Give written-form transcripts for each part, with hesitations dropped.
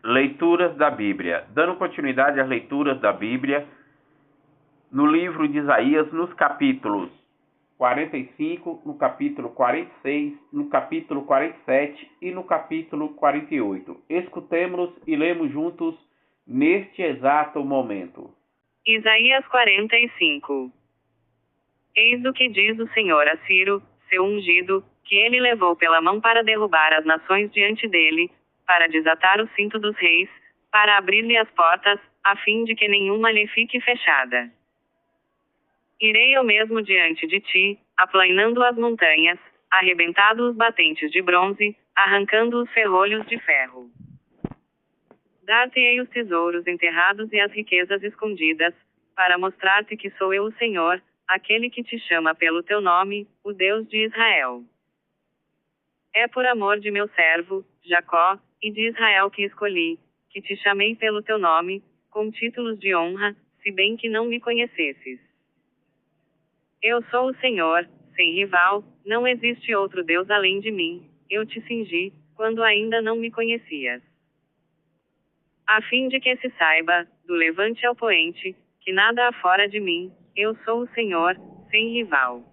Leituras da Bíblia. Dando continuidade às leituras da Bíblia, no livro de Isaías, nos capítulos 45, no capítulo 46, no capítulo 47 e no capítulo 48. Escutemos e lemos juntos neste exato momento. Isaías 45. Eis o que diz o Senhor a Ciro, seu ungido, que ele levou pela mão para derrubar as nações diante dele, para desatar o cinto dos reis, para abrir-lhe as portas, a fim de que nenhuma lhe fique fechada. Irei eu mesmo diante de ti, aplainando as montanhas, arrebentando os batentes de bronze, arrancando os ferrolhos de ferro. Dar-te-ei os tesouros enterrados e as riquezas escondidas, para mostrar-te que sou eu o Senhor, aquele que te chama pelo teu nome, o Deus de Israel. É por amor de meu servo, Jacó, e de Israel que escolhi, que te chamei pelo teu nome, com títulos de honra, se bem que não me conhecesses. Eu sou o Senhor, sem rival, não existe outro Deus além de mim, eu te cingi, quando ainda não me conhecias. A fim de que se saiba, do levante ao poente, que nada há fora de mim, eu sou o Senhor, sem rival.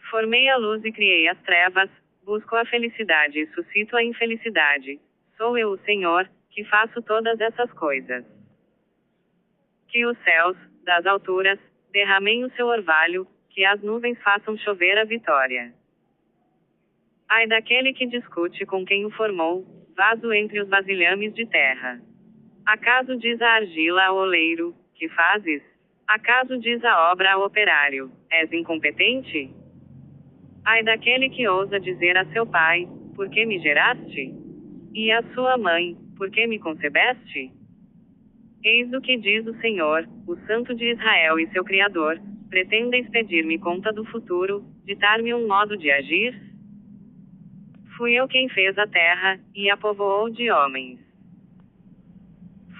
Formei a luz e criei as trevas, busco a felicidade e suscito a infelicidade. Sou eu o Senhor, que faço todas essas coisas. Que os céus, das alturas, derramem o seu orvalho, que as nuvens façam chover a vitória. Ai daquele que discute com quem o formou, vaso entre os vasilhames de terra. Acaso diz a argila ao oleiro, que fazes? Acaso diz a obra ao operário, és incompetente? Ai daquele que ousa dizer a seu pai, por que me geraste? E a sua mãe, por que me concebeste? Eis o que diz o Senhor, o Santo de Israel e seu Criador, pretendeis pedir-me conta do futuro, ditar-me um modo de agir? Fui eu quem fez a terra, e a povoou de homens.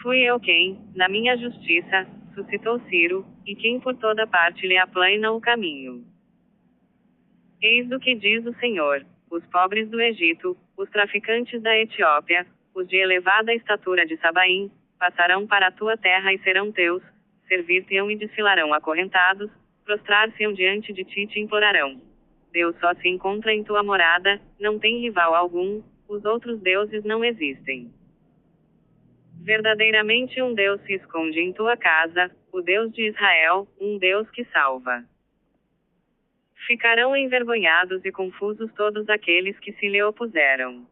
Fui eu quem, na minha justiça, suscitou Ciro, e quem por toda parte lhe aplaina o caminho. Eis o que diz o Senhor, os pobres do Egito, os traficantes da Etiópia, os de elevada estatura de Sabaim, passarão para a tua terra e serão teus, servir-te-ão e desfilarão acorrentados, prostrar-se-ão diante de ti e te implorarão. Deus só se encontra em tua morada, não tem rival algum, os outros deuses não existem. Verdadeiramente um Deus se esconde em tua casa, o Deus de Israel, um Deus que salva. Ficarão envergonhados e confusos todos aqueles que se lhe opuseram.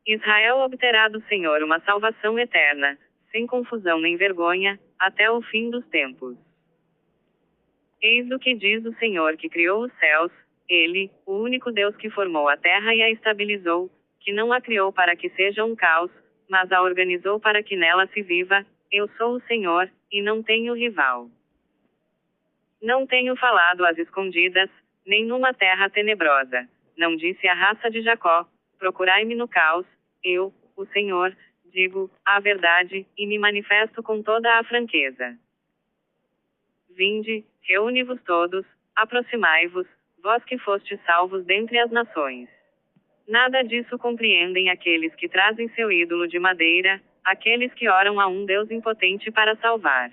Israel obterá do Senhor uma salvação eterna, sem confusão nem vergonha, até o fim dos tempos. Eis o que diz o Senhor que criou os céus, ele, o único Deus que formou a terra e a estabilizou, que não a criou para que seja um caos, mas a organizou para que nela se viva. Eu sou o Senhor, e não tenho rival. Não tenho falado às escondidas, nem numa terra tenebrosa. Não disse à raça de Jacó, procurai-me no caos. Eu, o Senhor, digo a verdade, e me manifesto com toda a franqueza. Vinde, reúne-vos todos, aproximai-vos, vós que fostes salvos dentre as nações. Nada disso compreendem aqueles que trazem seu ídolo de madeira, aqueles que oram a um Deus impotente para salvar.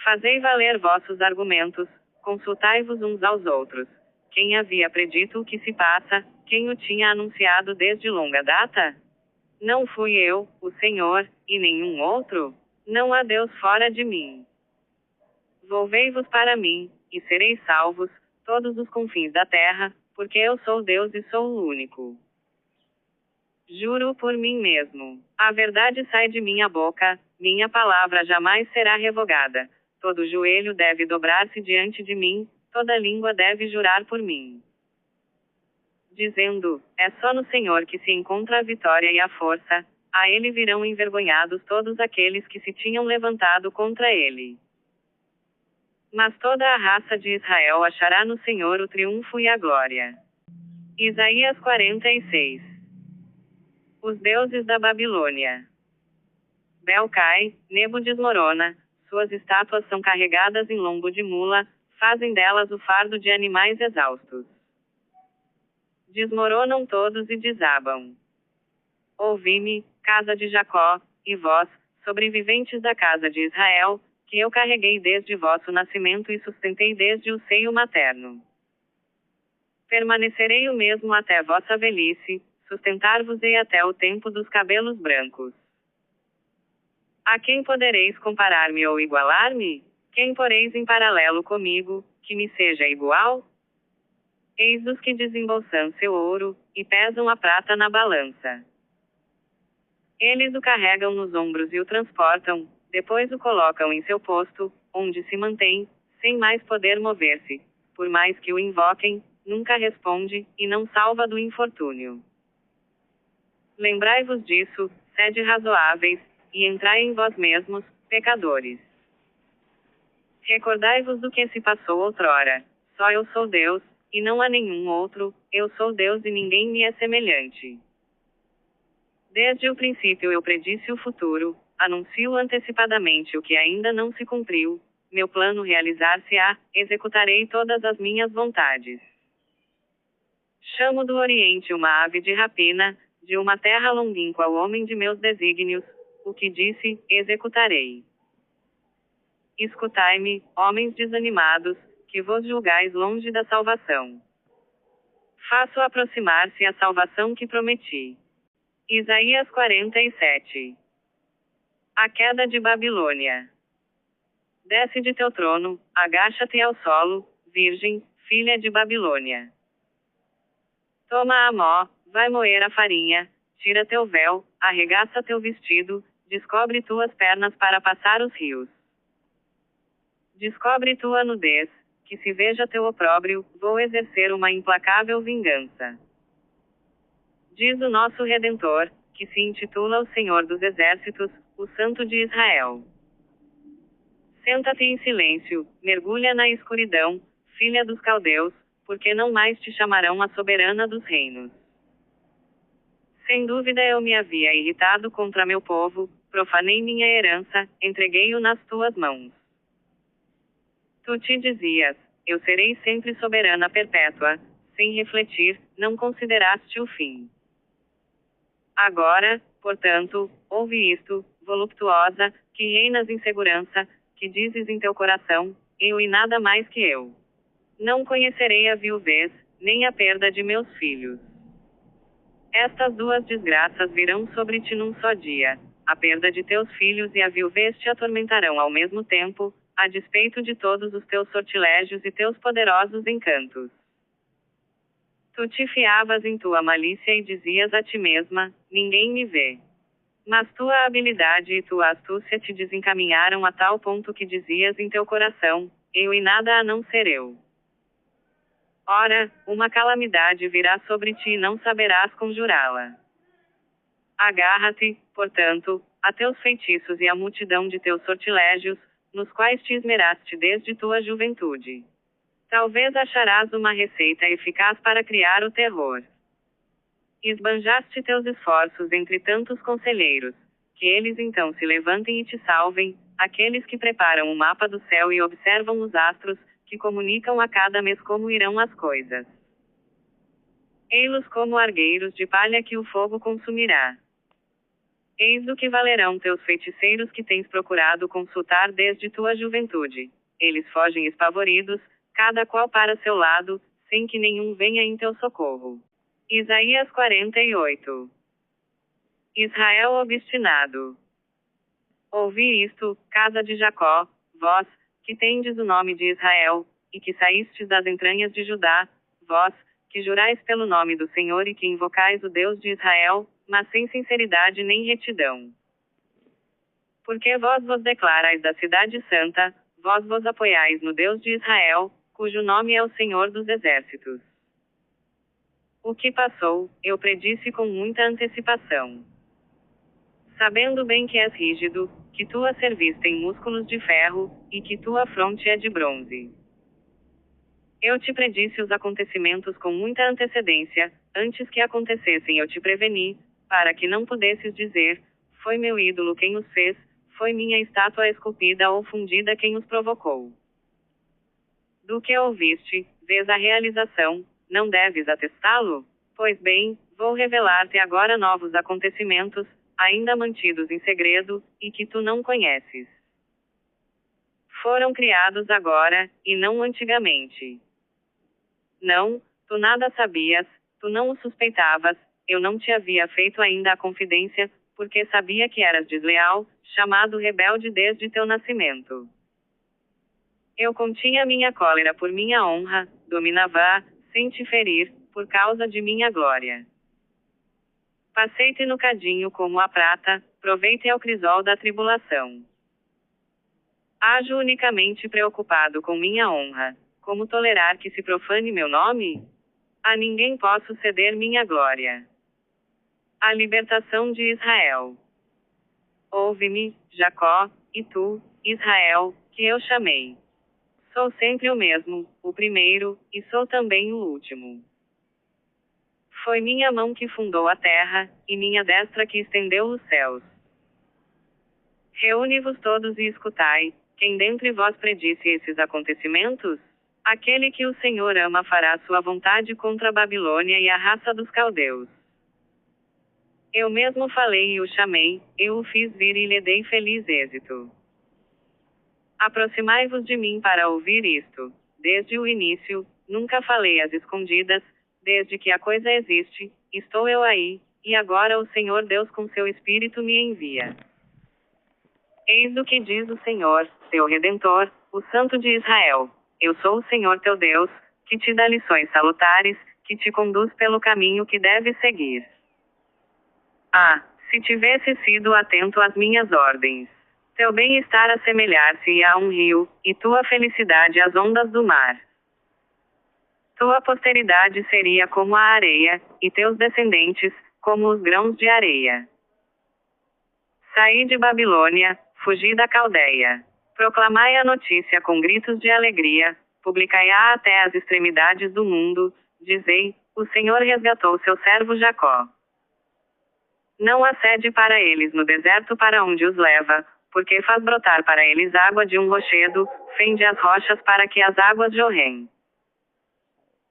Fazei valer vossos argumentos, consultai-vos uns aos outros. Quem havia predito o que se passa, quem o tinha anunciado desde longa data? Não fui eu, o Senhor, e nenhum outro? Não há Deus fora de mim. Volvei-vos para mim, e sereis salvos, todos os confins da terra, porque eu sou Deus e sou o único. Juro por mim mesmo. A verdade sai de minha boca, minha palavra jamais será revogada. Todo joelho deve dobrar-se diante de mim, toda língua deve jurar por mim. Dizendo, é só no Senhor que se encontra a vitória e a força, a ele virão envergonhados todos aqueles que se tinham levantado contra ele. Mas toda a raça de Israel achará no Senhor o triunfo e a glória. Isaías 46. Os deuses da Babilônia. Bel cai, Nebo desmorona, suas estátuas são carregadas em lombo de mula, fazem delas o fardo de animais exaustos. Desmoronam todos e desabam. Ouvi-me, casa de Jacó, e vós, sobreviventes da casa de Israel, que eu carreguei desde vosso nascimento e sustentei desde o seio materno. Permanecerei o mesmo até vossa velhice, sustentar-vos-ei até o tempo dos cabelos brancos. A quem podereis comparar-me ou igualar-me? Quem poreis em paralelo comigo, que me seja igual? Eis os que desembolsam seu ouro, e pesam a prata na balança. Eles o carregam nos ombros e o transportam, depois o colocam em seu posto, onde se mantém, sem mais poder mover-se. Por mais que o invoquem, nunca responde, e não salva do infortúnio. Lembrai-vos disso, sede razoáveis, e entrai em vós mesmos, pecadores. Recordai-vos do que se passou outrora. Só eu sou Deus, e não há nenhum outro, eu sou Deus e ninguém me é semelhante. Desde o princípio eu predisse o futuro, anuncio antecipadamente o que ainda não se cumpriu, meu plano realizar-se-á, executarei todas as minhas vontades. Chamo do Oriente uma ave de rapina, de uma terra longínqua o homem de meus desígnios, o que disse, executarei. Escutai-me, homens desanimados, que vos julgais longe da salvação. Faço aproximar-se a salvação que prometi. Isaías 47. A queda de Babilônia. Desce de teu trono, agacha-te ao solo, virgem, filha de Babilônia. Toma a mó, vai moer a farinha, tira teu véu, arregaça teu vestido, descobre tuas pernas para passar os rios. Descobre tua nudez, que se veja teu opróbrio, vou exercer uma implacável vingança. Diz o nosso Redentor, que se intitula o Senhor dos Exércitos, o Santo de Israel. Senta-te em silêncio, mergulha na escuridão, filha dos caldeus, porque não mais te chamarão a soberana dos reinos. Sem dúvida eu me havia irritado contra meu povo, profanei minha herança, entreguei-o nas tuas mãos. Tu te dizias, eu serei sempre soberana perpétua, sem refletir, não consideraste o fim. Agora, portanto, ouve isto, voluptuosa, que reinas em segurança, que dizes em teu coração, eu e nada mais que eu. Não conhecerei a viuvez, nem a perda de meus filhos. Estas duas desgraças virão sobre ti num só dia. A perda de teus filhos e a viuvez te atormentarão ao mesmo tempo, a despeito de todos os teus sortilégios e teus poderosos encantos. Tu te fiavas em tua malícia e dizias a ti mesma, ninguém me vê. Mas tua habilidade e tua astúcia te desencaminharam a tal ponto que dizias em teu coração, eu e nada a não ser eu. Ora, uma calamidade virá sobre ti e não saberás conjurá-la. Agarra-te, portanto, a teus feitiços e à multidão de teus sortilégios, nos quais te esmeraste desde tua juventude. Talvez acharás uma receita eficaz para criar o terror. Esbanjaste teus esforços entre tantos conselheiros, que eles então se levantem e te salvem, aqueles que preparam o mapa do céu e observam os astros, que comunicam a cada mês como irão as coisas. Ei-los como argueiros de palha que o fogo consumirá. Eis o que valerão teus feiticeiros que tens procurado consultar desde tua juventude. Eles fogem espavoridos, cada qual para seu lado, sem que nenhum venha em teu socorro. Isaías 48. Israel obstinado. Ouvi isto, casa de Jacó, vós, que tendes o nome de Israel, e que saístes das entranhas de Judá, vós, que jurais pelo nome do Senhor e que invocais o Deus de Israel, mas sem sinceridade nem retidão. Porque vós vos declarais da cidade santa, vós vos apoiais no Deus de Israel, cujo nome é o Senhor dos Exércitos. O que passou, eu predisse com muita antecipação. Sabendo bem que és rígido, que tua cerviz tem músculos de ferro, e que tua fronte é de bronze. Eu te predisse os acontecimentos com muita antecedência, antes que acontecessem eu te preveni, para que não pudesses dizer, foi meu ídolo quem os fez, foi minha estátua esculpida ou fundida quem os provocou. Do que ouviste, vês a realização, não deves atestá-lo? Pois bem, Vou revelar-te agora novos acontecimentos, ainda mantidos em segredo, e que tu não conheces. Foram criados agora, e não antigamente. Não, tu nada sabias, tu não o suspeitavas, eu não te havia feito ainda a confidência, porque sabia que eras desleal, chamado rebelde desde teu nascimento. Eu continha minha cólera por minha honra, dominava-a, sem te ferir, por causa de minha glória. Passei-te no cadinho como a prata, provei-te ao crisol da tribulação. Ajo unicamente preocupado com minha honra. Como tolerar que se profane meu nome? A ninguém posso ceder minha glória. A libertação de Israel. Ouve-me, Jacó, e tu, Israel, que eu chamei. Sou sempre o mesmo, o primeiro, e sou também o último. Foi minha mão que fundou a terra, e minha destra que estendeu os céus. Reúne-vos todos e escutai, quem dentre vós predisse esses acontecimentos? Aquele que o Senhor ama fará sua vontade contra a Babilônia e a raça dos caldeus. Eu mesmo falei e o chamei, eu o fiz vir e lhe dei feliz êxito. Aproximai-vos de mim para ouvir isto. Desde o início, nunca falei às escondidas, desde que a coisa existe, estou eu aí, e agora o Senhor Deus com seu Espírito me envia. Eis o que diz o Senhor, teu Redentor, o Santo de Israel. Eu sou o Senhor teu Deus, que te dá lições salutares, que te conduz pelo caminho que deves seguir. Ah, se tivesse sido atento às minhas ordens. Teu bem-estar assemelhar-se a um rio, e tua felicidade às ondas do mar. Tua posteridade seria como a areia, e teus descendentes, como os grãos de areia. Saí de Babilônia, fugi da Caldeia. Proclamai a notícia com gritos de alegria, publicai-a até as extremidades do mundo, dizei, o Senhor resgatou seu servo Jacó. Não há sede para eles no deserto para onde os leva, porque faz brotar para eles água de um rochedo, fende as rochas para que as águas jorrem.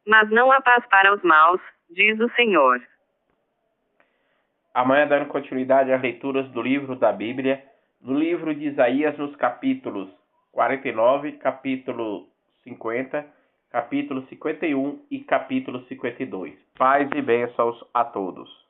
Mas não há paz para os maus, diz o Senhor. Amanhã, dando continuidade às leituras do livro da Bíblia, no livro de Isaías, nos capítulos 49, capítulo 50, capítulo 51 e capítulo 52. Paz e bênçãos a todos.